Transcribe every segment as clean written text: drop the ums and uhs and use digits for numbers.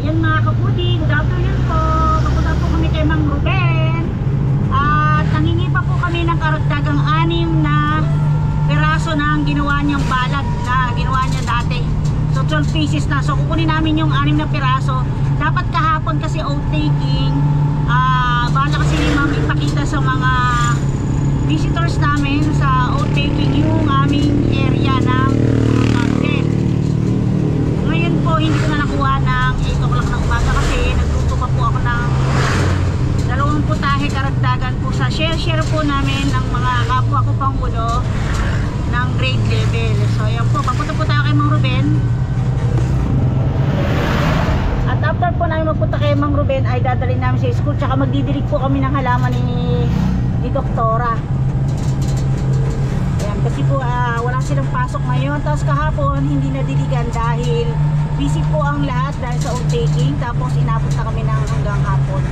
Yan mga kapudi, good afternoon po. Papunta po kami kay Mang Ruben. At nangingi pa po kami ng karagdagang 6 na piraso ng ginawa niyang balag na ginawa niya dati. So 12 pieces na. So kukunin namin yung 6 na piraso. Dapat kahapon kasi outtaking. Bahala kasi ni Ma'am ipakita sa mga visitors namin sa outtaking yung aming area ng mountain. Ngayon po hindi ko na nakuha ng 8 o'clock ng umaga kasi nagluto pa po ako ng 2 putahe karagdagan po sa share po namin ng mga kapwa ko pangulo ng grade level. So ayan po, papunta po tayo kay Mang Ruben. At after po namin magpunta kay Mang Ruben ay dadalhin namin sa school, tsaka magdidilig po kami ng halaman ni Doktora. Ayan, kasi po wala silang pasok ngayon. Tapos kahapon hindi nadiligan dahil busy po ang lahat dahil sa outtaking. Tapos inabot na kami ng hanggang hapon,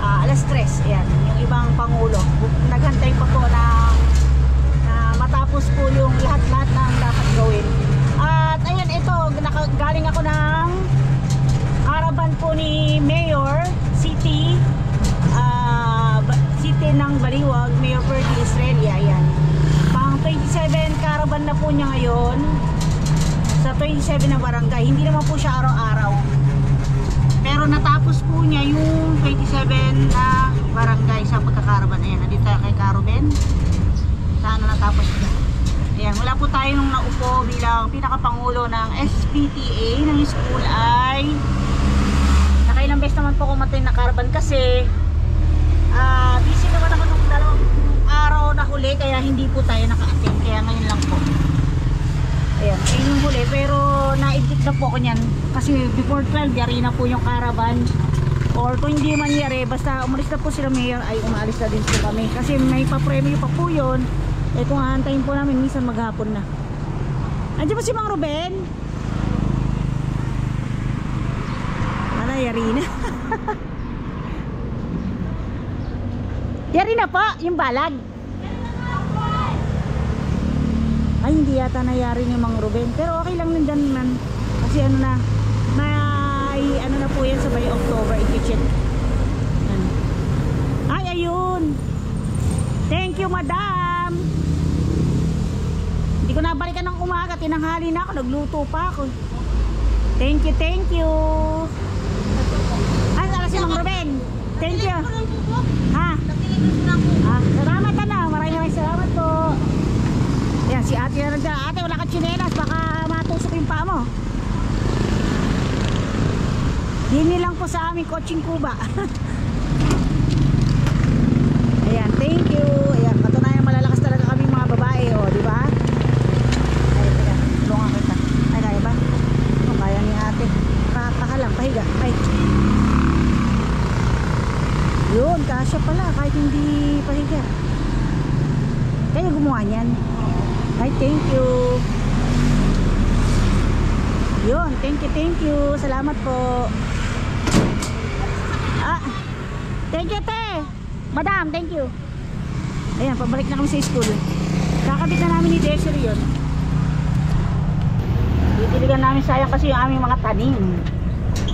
alas 3. Ayan, yung ibang pangulo naghantay pa po na matapos po yung lahat-lahat ng dapat gawin. At ayan, ito galing ako ng caravan po ni Mayor City ng Baliwag, Mayor Ferdy Estrella. Ayan, pang 27 caravan na po niya ngayon sa 27 na barangay. Hindi naman po siya araw-araw, pero natapos po niya yung 27 na barangay sa pagkakaravan. Ayan, nandito tayo kay Caruben. Sana natapos niya. Ayan, wala po tayo nung naupo bilang pinakapangulo ng SPTA ng school ay nakailang beses naman po kumatin na caravan kasi busy naman ako nung 2 araw na huli kaya hindi po tayo naka-attend, kaya ngayon lang po. Ayan, ayun yung huli, pero naidlik na po ko nyan kasi before 12 yari na po yung caravan, or kung hindi man yari basta umalis na po sila Mayor ay umaalis na din po kami kasi may pa-premyo pa po yun. Eh kung hahantayin po namin minsan maghapon na. Andiyan ba si Mang Ruben? Yari na. Yari na po yung balag. Ay hindi yata nayari ni Mang Ruben, pero okay lang nandyan man kasi ano na, may ano na po yan sa by October i-check. Ay ayun, thank you madam. Hindi ko nabalikan ng umaga, tinanghali na ako, nagluto pa ako. Thank you. Ay, ala si Mang Ruben. Thank you. Ha? Salamat ka na. Maraming salamat po. Yan, si ate na nandyan. Ate, wala kang tsinelas. Baka matusok yung paa mo. Dini lang po sa aming coaching kuba. Ayan, thank you. Ayan, katunayan malalakas talaga kaming mga babae. O, di ba? Ay, ayan. Tulungan kita. Ay, kaya ba? O, kaya ni ate. Pakalang, pahiga. Ay. Yun, kasya pala kahit hindi pahiga. Kaya gumawa niyan. Ay, thank you. Yun, thank you. Salamat po. Thank you, te. Madam, thank you. Ayan, pabalik na kami sa school. Kakabit na namin ni Desiree yun. Ditiligan namin, sayang kasi yung aming mga tanim.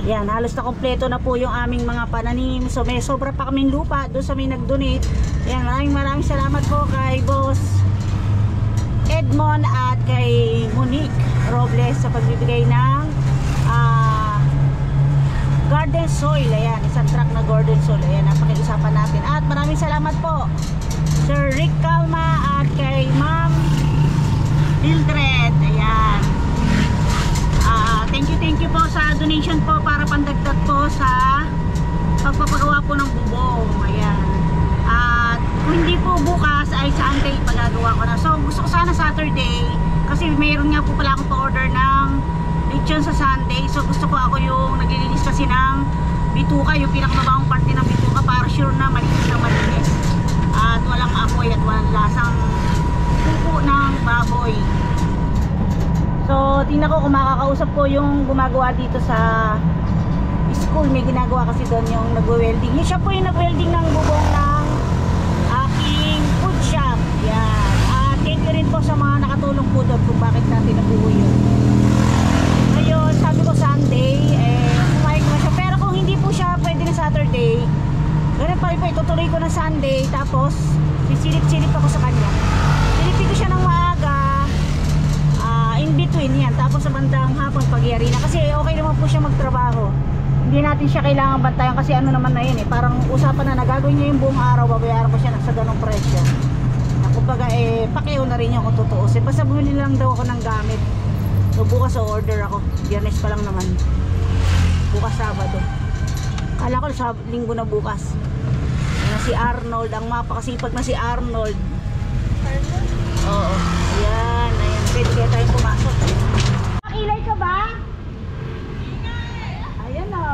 Yan, halos na kompleto na po yung aming mga pananim. So may sobra pa kaming lupa doon sa may nag-donate. Yan, maraming salamat po kay Boss Edmond at kay Monique Robles sa pagbibigay ng garden soil. Ayan, isang truck na garden soil. Ayan, napakiusapan natin. At maraming salamat po Sir Rick Calma at kay Ma'am Mildred. Ayan, thank you po sa donation po para pandagdag po sa pagpapagawa po ng bubong. Ayan. At kung hindi po bukas ay Sunday pagagawa ko na. So gusto ko sana Saturday kasi mayroon nga po pala akong pa-order ng lechon sa Sunday. So gusto ko ako yung naglilinis kasi ng bituka, yung pinakamabangong parte ng bituka para sure na malinis at walang apoy at walang lasang pupo ng baboy. So tingnan ko kung makakausap ko yung gumagawa dito sa school. May ginagawa kasi doon yung nagwe-welding. Siya po yung nag-welding ng bubong ng aking food shop. Yan. At thank you rin po sa mga nakatulong po doon kung bakit natin nabuo yun. Ngayon sabi ko Sunday, pumayag naman itutuloy ko ng Sunday, tapos sisilip-silip ako sa kanya. Silipin ko siya ng maaga, in between yan, tapos sa bandang hapon pagyari na, kasi okay naman po siya magtrabaho. Hindi natin siya kailangan bantayan kasi ano naman na yun eh, parang usapan na nagagawin niya yung buong araw, babayaran ko siya sa ganong presyo. Kumbaga pakiyaw na rin yung kung tutuusin. Basta bumili lang daw ako ng gamit. So bukas order ako, Biyernes pa lang naman, bukas Sabado. Kala ko sa linggo na bukas. Yan si Arnold, ang mapakasipag na si Arnold. Oo, ayan, ayan, pwede kaya tayo pumasok. Nakilay ka ba? Ayan o.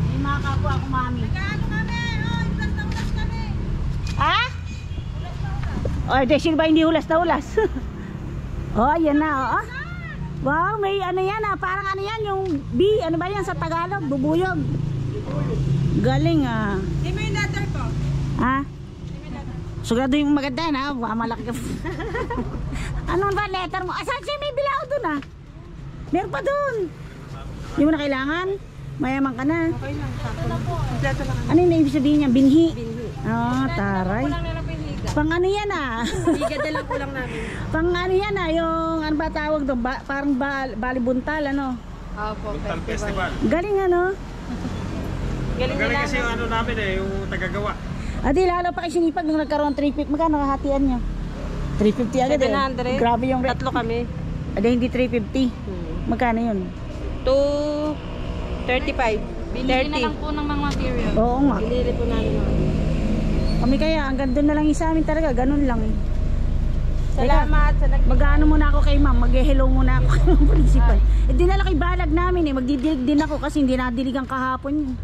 May mga kapwa ako mami. Ha? O, sino ba hindi hulas na hulas? Oh, ayan na, oh. Wow, may ano yan ah, parang ano yan, yung B, ano ba yan sa Tagalog? Bubuyog. Galing ah. Di mo yung letter ko? Ha? Sigurado yung maganda na, malaki. Ano ba letter mo? Asan siya? May bilao dun ah. Meron pa dun. Hindi mo na kailangan? Mayaman ka na. Okay lang, sakto na po. Kompleto lang. Ano yung ibig sabihin niya? Binhi? Binhi. Oh, taray. Kulang na lang po yung higa. Pang ano yan ah? Higa din lang kulang namin. Pang ano yan ah, yung ano ba tawag doon? Parang balibuntal ano? Opo, festival. Galing ano? Galing nila. Kasi yung ano namin yung tagagawa. Adi lalo pa kisinipag nung nagkaroon 350. Magkano hatian nyo? 350 agad 700. Grabe yung rate. Tatlo kami. Adi hindi 350. Magkano yun? 235. Binili na lang po ng mga material. Oo nga. Binili po namin. Kami kaya hanggang doon na lang yung sa amin talaga. Ganun lang. Salamat sa Mag-ano muna ako kay ma'am. Mag-hello muna ako kay ma'am principal. Eh dinala kay balag namin eh. Magdidilig din ako kasi hindi nadiligan kahapon yun.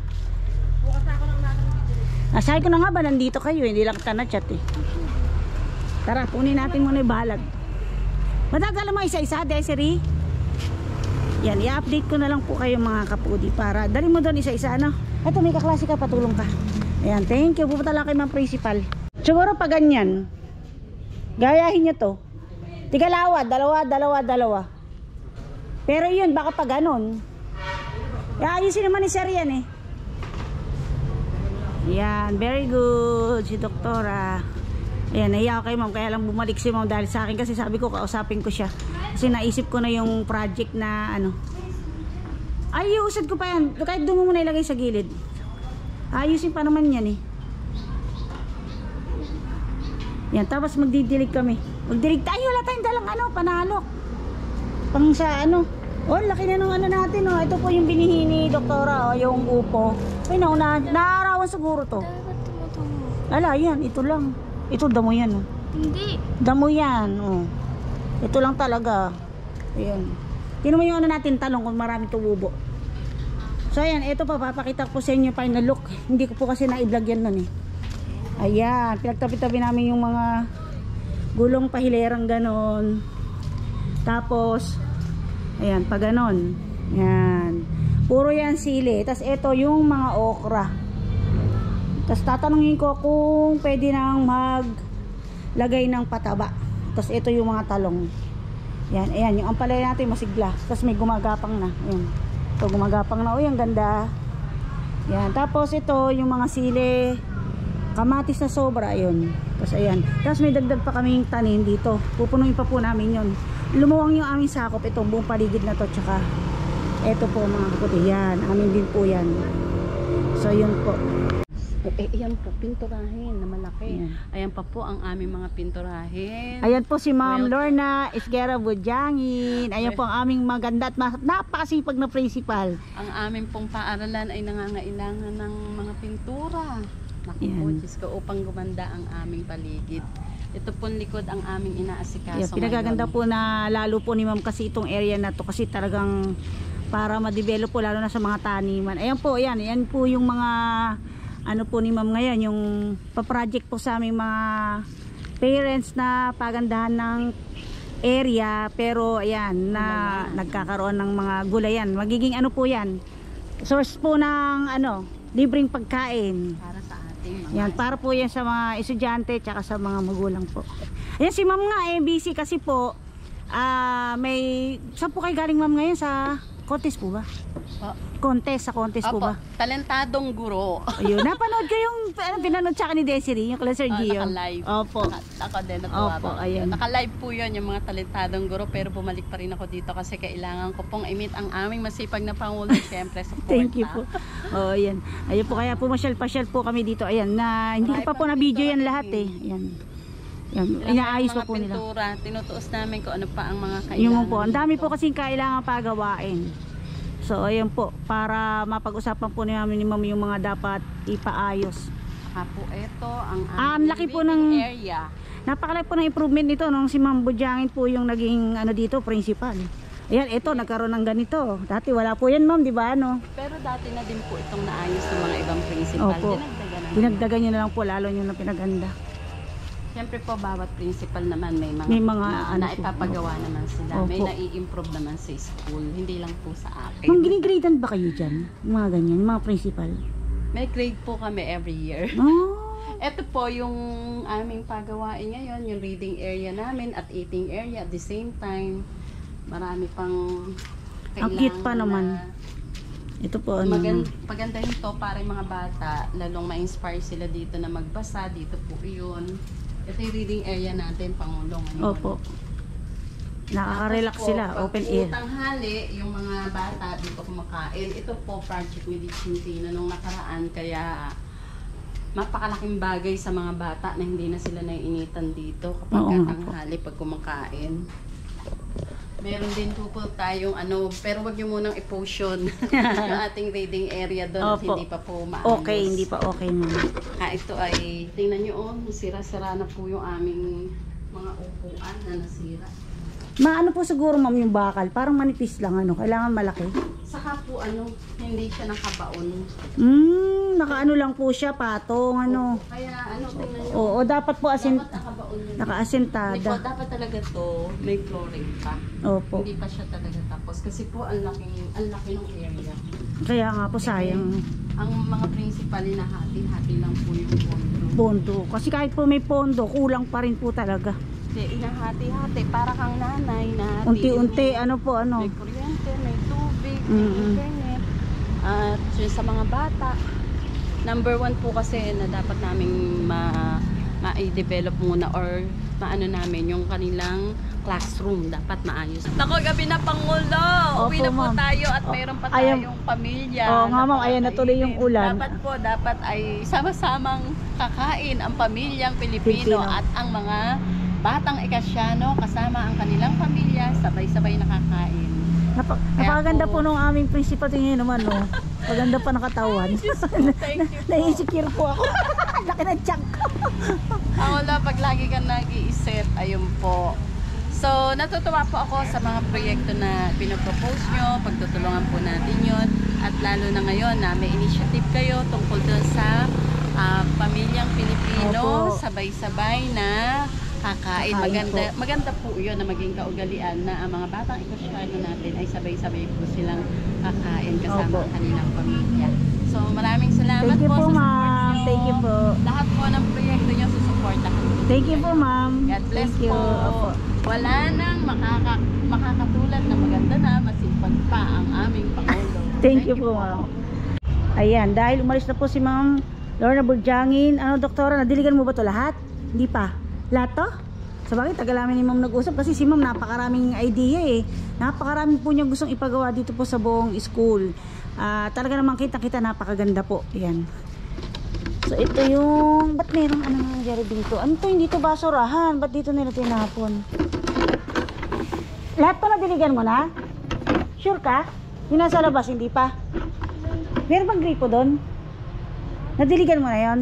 Bukas na ako ng nanang bibili. Sabi ko na nga ba nandito kayo. Hindi lang kita na-chat eh. Tara, punin natin muna yung balag. Matagala mo isa-isa, Desiree. Yan, i-update ko na lang po kayo mga kapudi para dali mo doon isa-isa ano. Ito may kaklase ka, patulong ka. Ayan, thank you. Pupunta lang kay ma'am principal. Siguro pa ganyan. Gayahin nyo to. Tigalawa, dalawa. Pero yun, baka pa ganon. Ayusin naman ni Sir yan eh. Yan, very good. Si Doktora. Ayan, nahiya ako kay ma'am. Kaya lang bumalik si ma'am dahil sa akin kasi sabi ko, kausapin ko siya. Kasi naisip ko na yung project na ano. Ay, iusad ko pa yan. Kahit doon mo muna ilagay sa gilid. Ayusin pa naman yan eh. Yan, tapos magdidilig kami. Magdilig tayo, wala tayong dalang ano, panalok. Pang sa ano. Oh, laki na nung ano natin oh. Ito po yung binihi ni Doktora oh, yung upo. Ay, naarawan siguro to. Ala, yan, ito lang. Ito, damo yan oh. Hindi. Damo yan oh. Ito lang talaga. Ayan. Tingnan mo yung ano natin talong kung marami tububo. So ayan, ito pa papakita ko sa inyo final look. Hindi ko po kasi na-i-vlog yan nun eh. Ayan, pinagtabi-tabi namin yung mga gulong pahilerang ganon. Tapos ayan, pa ganon. Ayan. Puro yan sili. Tapos ito yung mga okra. Tapos tatanungin ko kung pwede nang maglagay ng pataba. Tapos ito yung mga talong. Yan, ayan, yung ampalaya natin masigla. Tapos may gumagapang na. Ayan. Ito gumagapang na. Uy, ang ganda. Yan, tapos ito yung mga sili, kamatis na sobra. Ayun. Tapos ayan. Tapos may dagdag pa kaming tanim dito. Pupunuin pa po namin yun. Lumuwang yung aming sakop. Ito, buong paligid na to. Tsaka ito po mga kaputi. Yan, amin din po yan. So yun po. Ayan po, pinturahin na malaki. Ayan. Ayan pa po ang aming mga pinturahin. Ayan po si Ma'am Lorna Isguera Budjangin. Ayan po ang aming maganda at napakasipag na principal. Ang aming pong paaralan ay nangangailangan ng mga pintura. Naku po, Ayan. Diyos ko, upang gumanda ang aming paligid. Ito pong likod ang aming inaasikaso. Ayan, pinagaganda ngayon. po na lalo po ni Ma'am kasi itong area na to kasi talagang para ma-develop po lalo na sa mga taniman. Ayan po, ayan po yung mga ano po ni Ma'am ngayon, yung pa-project po sa aming mga parents na pagandahan ng area, pero ayan na nagkakaroon ng mga gulayan. Magiging ano po yan, source po ng ano, libreng pagkain Para sa ating mga yan, para po yan sa mga estudyante tsaka sa mga magulang po. Ayan si Ma'am nga busy kasi po may saan po kayo galing Ma'am ngayon sa Contest po ba? Po. Contest, sa contest po Opo, ba? talentadong guro. Ayun, napanood ko yung pinanood sa akin ni Desiree, yung kala Sir Gio. Naka-live. Opo. Ako din, natuwa Opo, po. ayan. Naka-live po yun, yung mga talentadong guro. Pero bumalik pa rin ako dito kasi kailangan ko pong i-meet ang aming masipag na Pangulo. Siyempre, support. Thank you po. Oh, ayan. Ayun po, kaya pumasyal-pasyal po kami dito. Ayan, na hindi ko pa po na video yan lahat eh. Ayan. Yan, inaayos pa po nila. Pintura, tinutuos namin kung ano pa ang mga kailangan. Yung po, ang dami po kasing kailangan pagawain. So, ayun po, para mapag-usapan po namin ni Ma'am yung mga dapat ipaayos. Po, ito ang Ang laki po living ng- area. Napakalaki po ng improvement nito nung si Ma'am Budyangin po yung naging ano dito, principal. Ayan, ito, nagkaroon ng ganito. Dati wala po yan, Ma'am, di ba? Ano? Pero dati na din po itong naayos ng mga ibang principal. Opo. Dinagdagan na. Dinagdagan nyo na lang po, lalo nyo na pinaganda. Siyempre po, bawat principal naman may mga, May mga ano po. naipapagawa naman sila. May Opo. nai-improve naman sa school. Hindi lang po sa akin. Ma'am, ginigradean ba kayo dyan? Yung mga ganyan, yung mga principal? May grade po kami every year. Oh, Ito po yung aming pagawain ngayon, yung reading area namin at eating area at the same time. Marami pang ang cute pa naman. Ito po, ano. Pagandahin to para yung mga bata, lalong ma-inspire sila dito na magbasa. Dito po yun. Ito yung reading area natin, Pangulong. Opo. Nakaka-relax Tapos po, sila, pag open air. tanghali, yung mga bata dito kumakain. Ito po, project with Chintina nung nakaraan. Kaya, mapakalaking bagay sa mga bata na hindi na sila naiinitan dito kapag Oo nga po. tanghali pag kumakain. Meron din po tayong ano, pero wag niyo munang i-potion yung ating reading area doon at Opo. hindi pa po maayos. Okay, hindi pa okay naman. Ito ay, tingnan niyo sira-sira na po yung aming mga upuan na nasira. Maano po siguro, Ma'am, yung bakal? Parang manipis lang, ano? Kailangan malaki. Saka po hindi siya nakabaon. Nakaano lang po siya, patong, ano. Kaya tingnan niyo. Oo, dapat po Dapat nakabaon yun. Hindi nakaasentada. po, dapat talaga to may flooring pa. Opo. Hindi pa siya talaga tapos kasi po ang laki ng area. Kaya nga po, sayang. Ang mga principal na hati-hati lang po yung pondo. Pondo. Kasi kahit po may pondo, kulang pa rin po talaga. Kasi inahati-hati para kang nanay na Unti-unti, ano po, ano. may kuryente, may tubig, may Mm-mm. internet. At yun sa mga bata, number 1 po kasi na dapat naming ma-develop muna or maano namin yung kanilang classroom dapat maayos. Nako, gabi na Pangulo. Uwi Opo, na po Ma'am. tayo at mayroon pa Ayan. tayong pamilya. Oo nga, Ma'am. na Ayan, natuloy yung ulan. Dapat ay sama-samang kakain ang pamilyang Pilipino Pilipino. at ang mga batang ikasyano kasama ang kanilang pamilya sabay-sabay nakakain. Napakaganda po nung aming principal, tingin naman, no. Paganda pa nakatawan. Thank you po. Na-insecure po ako. Laki ng tiyak ko. Pangulo, pag lagi kang nag-iisip, ayun po. So, natutuwa po ako sa mga proyekto na pinapropose nyo, pagtutulungan po natin yon at lalo na ngayon na may initiative kayo tungkol doon sa pamilyang Pilipino, Opo. sabay-sabay na kakain. Kakain Maganda po yun na maging kaugalian na ang mga batang ikasyano natin ay sabay-sabay po silang kakain kasama Opo. ang kanilang pamilya. So, maraming salamat Thank you po, sa Ma'am. support nyo. Thank you po. Lahat po ng proyekto nyo susuportahan ko. Thank you po, Ma'am. God bless Thank you. po. Opo. Wala nang makakatulad na maganda na masipag pa ang aming Pangulo. Thank you po, Ma'am. Ayan, dahil umalis na po si Ma'am Lorna Budyangin. Ano, doktora, nadiligan mo ba to lahat? Hindi pa. Lahat to? Sa bagay, tagal namin ni Ma'am nag-usap kasi si Ma'am napakaraming idea eh. Napakaraming po niya gustong ipagawa dito po sa buong school. Talaga naman kita-kita napakaganda po. Ayan. So ito yung, ba't merong ano nangyari dito? Ano to, hindi to basurahan? Ba't dito nila tinapon? Lahat to nadiligan mo na? Sure ka? Yung nasa labas, hindi pa? Meron bang gripo doon? Nadiligan mo na yon?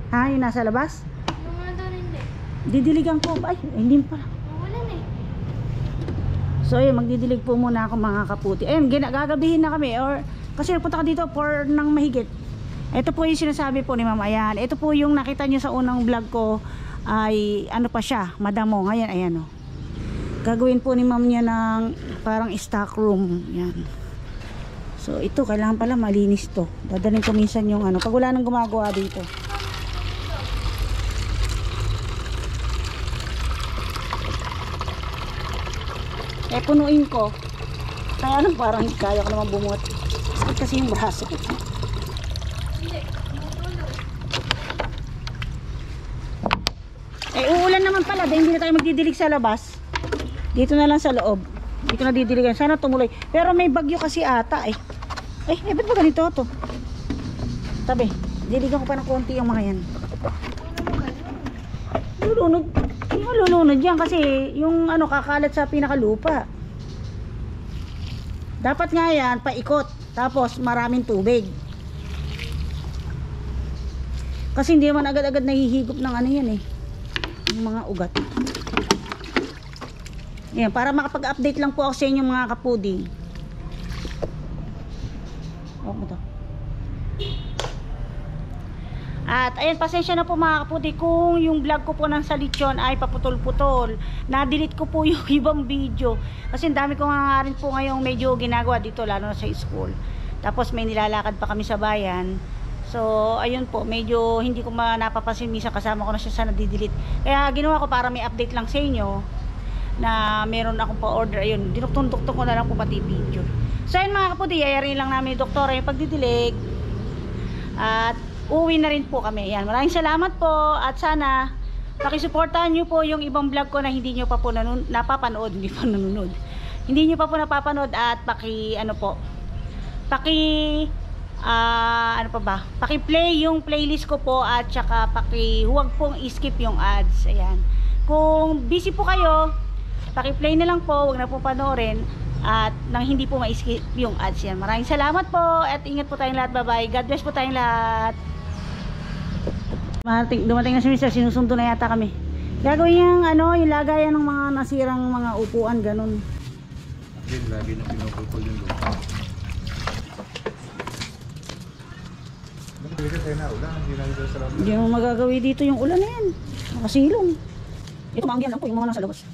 Ha? Yung nasa labas? Yung nga doon hindi. Didiligan ko. Ay, hindi pa. Wala na eh. So ayun, magdidilig po muna ako mga kaputi. Ayun, gagabihin na kami. Or, kasi nagpunta ka dito for nang mahigit. Ito po yung sinasabi po ni Ma'am. Ayan. Ito po yung nakita nyo sa unang vlog ko. Ay ano pa siya, madamo. Ngayon, ayan o. Gagawin po ni Ma'am niya ng parang stock room. Ayan. So ito, kailangan pala malinis to. Dadalhin ko minsan yung ano. Pag wala nang gumagawa dito. Punuin ko. Kaya lang parang kaya ko naman bumuhat. Sakit kasi yung braso ko. Uulan naman pala dahil hindi na tayo magdidilig sa labas. Dito na lang sa loob. Dito na didiligan. Sana tumuloy. Pero may bagyo kasi ata eh. Ba't ba ganito to? Tabi, diligan ko pa ng konti yung mga yan. Lulunod. Hindi malulunod yan kasi yung ano kakalat sa pinakalupa. Dapat nga yan, paikot. Tapos maraming tubig. Kasi hindi naman agad-agad nahihigop ng ano yan eh. Yung mga ugat. Yan, para makapag-update lang po ako sa inyo mga kapuding. To. At ayun, pasensya na po mga kapuding kung yung vlog ko po ng Salityon ay paputol-putol. Na-delete ko po yung ibang video. Kasi dami ko nga rin po ngayong medyo ginagawa dito, lalo na sa school. Tapos may nilalakad pa kami sa bayan. So, ayun po, medyo hindi ko napapansin minsan kasama ko na siya sa nadidelete. Kaya ginawa ko para may update lang sa inyo na meron akong pa-order. Ayun, dinuktok-tuktok ko na lang po pati video. So, ayun mga kapudi, yayarin lang namin ni Doktora yung pagdidilig. At uwi na rin po kami. Yan, maraming salamat po at sana pakisuportahan nyo po yung ibang vlog ko na hindi nyo pa po napapanood. Hindi pa nanonood. Hindi nyo pa po napapanood at paki-play yung playlist ko po at saka huwag pong i-skip yung ads. Ayan. Kung busy po kayo, paki-play na lang po, huwag na po panoorin at nang hindi po ma-skip yung ads yan. Maraming salamat po at ingat po tayong lahat. Bye-bye. God bless po tayong lahat. Dumating na si Mr. Sinusundo na yata kami. Gagawin yung yung lagayan ng mga nasirang mga upuan, ganun. Lagi na pinuputol yung lupa. Hindi mo magagawi dito yung ulan na yan. Nakasilong. Ito maangyan lang po yung mga nasa labas.